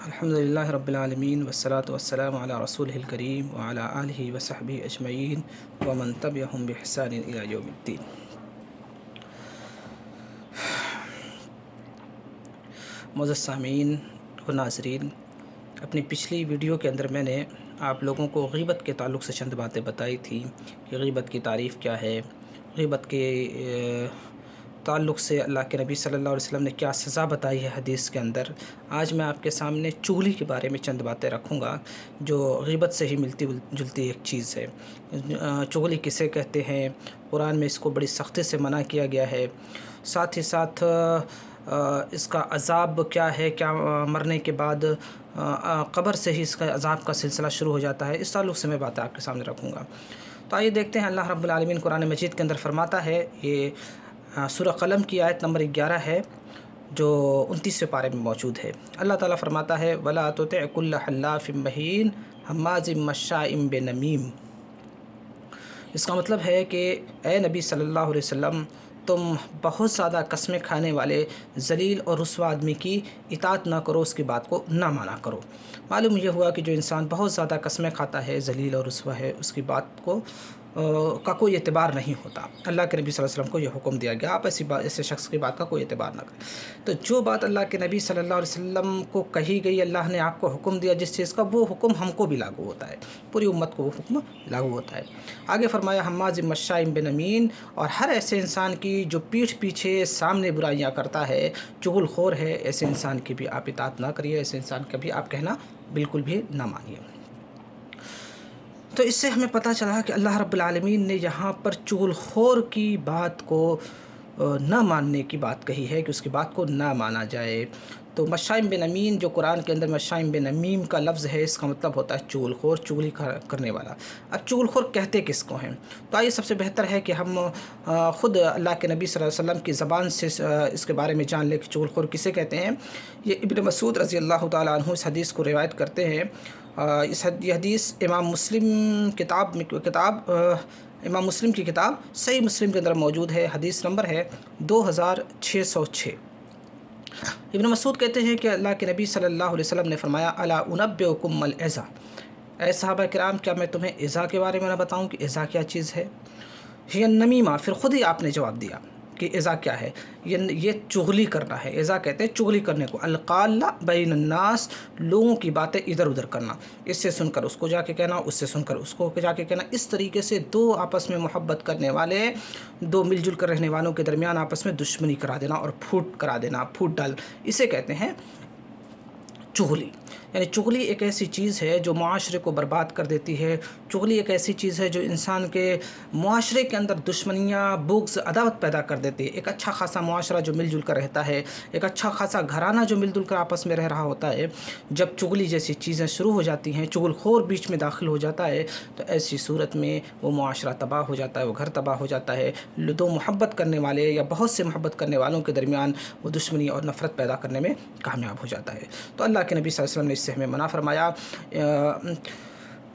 الحمد لله رب العالمين والصلاة والسلام على رسوله الكريم وعلى آله وصحبه أجمعين ومن تبعهم بإحسان إلى يوم الدين. معزز سامعین و ناظرین، اپنی پچھلی ویڈیو کے اندر میں نے آپ لوگوں کو غیبت کے تعلق سے چند باتیں بتائی تھی کہ غیبت کی تعریف کیا ہے، غیبت کے تعلق سے اللہ کے نبی صلی اللہ علیہ وسلم نے کیا سزا بتائی ہے حدیث کے اندر۔ آج میں آپ کے سامنے چغلی کے بارے میں چند باتیں رکھوں گا جو غیبت سے ہی ملتی جلتی ایک چیز ہے۔ چغلی کسے کہتے ہیں؟ قرآن میں اس کو بڑی سختی سے منع کیا گیا ہے۔ ساتھ ہی ساتھ اس کا عذاب کیا ہے، کیا مرنے کے بعد قبر سے ہی اس کا عذاب کا سلسلہ شروع ہو جاتا ہے، اس تعلق سے میں باتیں آپ کے سامنے رکھوں گا۔ تو آئیے دیکھتے ہیں، اللہ رب العالمین قرآن مجید کے اندر فرماتا ہے، یہ سورہ قلم کی آیت نمبر 11 ہے جو 29ویں پارے میں موجود ہے۔ اللہ تعالیٰ فرماتا ہے وَلَا تُطِعْ كُلَّ حَلَّافٍ مَّهِينٍ ہَمَّازٍ مَّشَّاءٍ بِنَمِيمٍ۔ اس کا مطلب ہے کہ اے نبی صلی اللہ علیہ وسلم، تم بہت زیادہ قسمیں کھانے والے ذلیل اور رسوا آدمی کی اطاعت نہ کرو، اس کی بات کو نہ مانا کرو۔ معلوم یہ ہوا کہ جو انسان بہت زیادہ قسمیں کھاتا ہے، ذلیل اور رسوا ہے، اس کی بات کو کا کوئی اعتبار نہیں ہوتا۔ اللہ کے نبی صلی اللہ علیہ وسلم کو یہ حکم دیا گیا، آپ ایسے شخص کی بات کا کوئی اعتبار نہ کریں۔ تو جو بات اللہ کے نبی صلی اللہ علیہ وسلم کو کہی گئی، اللہ نے آپ کو حکم دیا جس چیز کا، وہ حکم ہم کو بھی لاگو ہوتا ہے، پوری امت کو وہ حکم لاگو ہوتا ہے۔ آگے فرمایا ہماز مشاء بنمیم، اور ہر ایسے انسان کی جو پیٹھ پیچھے سامنے برائیاں کرتا ہے، چغل خور ہے، ایسے انسان کی بھی آپ اطاعت نہ کریے، ایسے انسان کا بھی آپ کہنا بالکل بھی نہ مانیے۔ تو اس سے ہمیں پتہ چلا کہ اللہ رب العالمین نے یہاں پر چغل خور کی بات کو نہ ماننے کی بات کہی ہے، کہ اس کی بات کو نہ مانا جائے۔ تو مشائم بن امین جو قرآن کے اندر مشائم بن امیم کا لفظ ہے، اس کا مطلب ہوتا ہے چغل خور، چغلی کرنے والا۔ اب چغل خور کہتے کس کو ہیں؟ تو آئیے سب سے بہتر ہے کہ ہم خود اللہ کے نبی صلی اللہ علیہ وسلم کی زبان سے اس کے بارے میں جان لیں کہ چغل خور کسے کہتے ہیں۔ یہ ابن مسعود رضی اللہ تعالیٰ عنہ اس حدیث کو روایت کرتے ہیں۔ یہ حدیث امام مسلم امام مسلم کی کتاب صحیح مسلم کے اندر موجود ہے، حدیث نمبر ہے 2606۔ ابن مسعود کہتے ہیں کہ اللہ کے نبی صلی اللہ علیہ وسلم نے فرمایا الا انبئکم ما العزا، اے صحابہ کرام کیا میں تمہیں عزا کے بارے میں نہ بتاؤں کہ عزا کیا چیز ہے؟ ہی النمیمہ، پھر خود ہی آپ نے جواب دیا کہ عزا کیا ہے؟ یہ چغلی کرنا ہے، عزا کہتے ہیں چغلی کرنے کو۔ القالہ بین الناس، لوگوں کی باتیں ادھر ادھر کرنا، اس سے سن کر اس کو جا کے کہنا، اس سے سن کر اس کو جا کے کہنا، اس طریقے سے دو آپس میں محبت کرنے والے، دو مل جل کر رہنے والوں کے درمیان آپس میں دشمنی کرا دینا اور پھوٹ ڈال، اسے کہتے ہیں چغلی۔ یعنی چغلی ایک ایسی چیز ہے جو معاشرے کو برباد کر دیتی ہے۔ چغلی ایک ایسی چیز ہے جو انسان کے معاشرے کے اندر دشمنیاں، بغض، عداوت پیدا کر دیتی ہے۔ ایک اچھا خاصا معاشرہ جو مل جل کر رہتا ہے، ایک اچھا خاصا گھرانہ جو مل جل کر آپس میں رہ رہا ہوتا ہے، جب چغلی جیسی چیزیں شروع ہو جاتی ہیں، چغل خور بیچ میں داخل ہو جاتا ہے، تو ایسی صورت میں وہ معاشرہ تباہ ہو جاتا ہے، وہ گھر تباہ ہو جاتا ہے۔ دو محبت کرنے والے یا بہت سے محبت کرنے والوں کے درمیان وہ دشمنی اور نفرت پیدا کرنے میں کامیاب ہو جاتا ہے۔ تو اللہ کے نبی صلی اللہ علیہ وسلم نے اس سے ہمیں منع فرمایا۔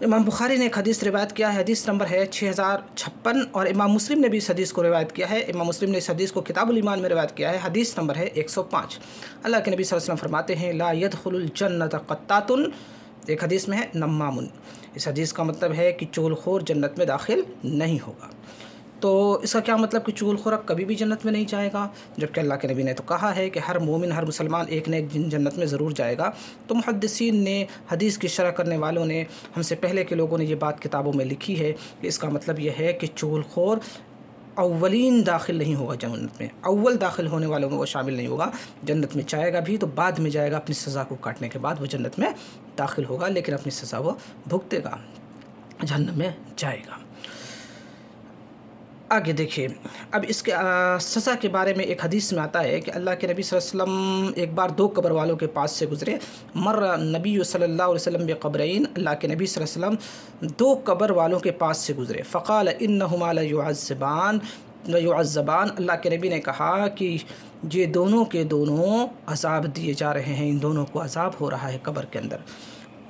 امام بخاری نے ایک حدیث روایت کیا ہے، حدیث نمبر ہے 6056، اور امام مسلم نے بھی اس حدیث کو روایت کیا ہے۔ امام مسلم نے اس حدیث کو کتاب الایمان میں روایت کیا ہے، حدیث نمبر ہے 105۔ اللہ کے نبی صلی اللہ علیہ وسلم فرماتے ہیں لا يدخل الجنت قطات، ایک حدیث میں ہے نمام۔ اس حدیث کا مطلب ہے کہ چغل خور جنت میں داخل نہیں ہوگا۔ تو اس کا کیا مطلب کہ چغل خور کبھی بھی جنت میں نہیں جائے گا، جبکہ اللہ کے نبی نے تو کہا ہے کہ ہر مومن، ہر مسلمان ایک نہ ایک دن جنت میں ضرور جائے گا۔ تو محدثین نے، حدیث کی شرح کرنے والوں نے، ہم سے پہلے کے لوگوں نے یہ بات کتابوں میں لکھی ہے کہ اس کا مطلب یہ ہے کہ چغل خور اولین داخل نہیں ہوگا جنت میں، اول داخل ہونے والوں میں وہ شامل نہیں ہوگا۔ جنت میں جائے گا بھی تو بعد میں جائے گا، اپنی سزا کو کاٹنے کے بعد وہ جنت میں داخل ہوگا، لیکن اپنی سزا وہ بھگتے گا، جہنم میں جائے گا۔ آگے دیکھیے، اب اس کے سزا کے بارے میں ایک حدیث میں آتا ہے کہ اللہ کے نبی صلی اللہ علیہ وسلم ایک بار دو قبر والوں کے پاس سے گزرے۔ مر نبی صلی اللہ علیہ وسلم بقبرین، اللہ کے نبی صلی اللہ علیہ وسلم دو قبر والوں کے پاس سے گزرے۔ فقال انہما لیعذبان، اللہ کے نبی نے کہا کہ یہ دونوں کے دونوں عذاب دیے جا رہے ہیں، ان دونوں کو عذاب ہو رہا ہے قبر کے اندر۔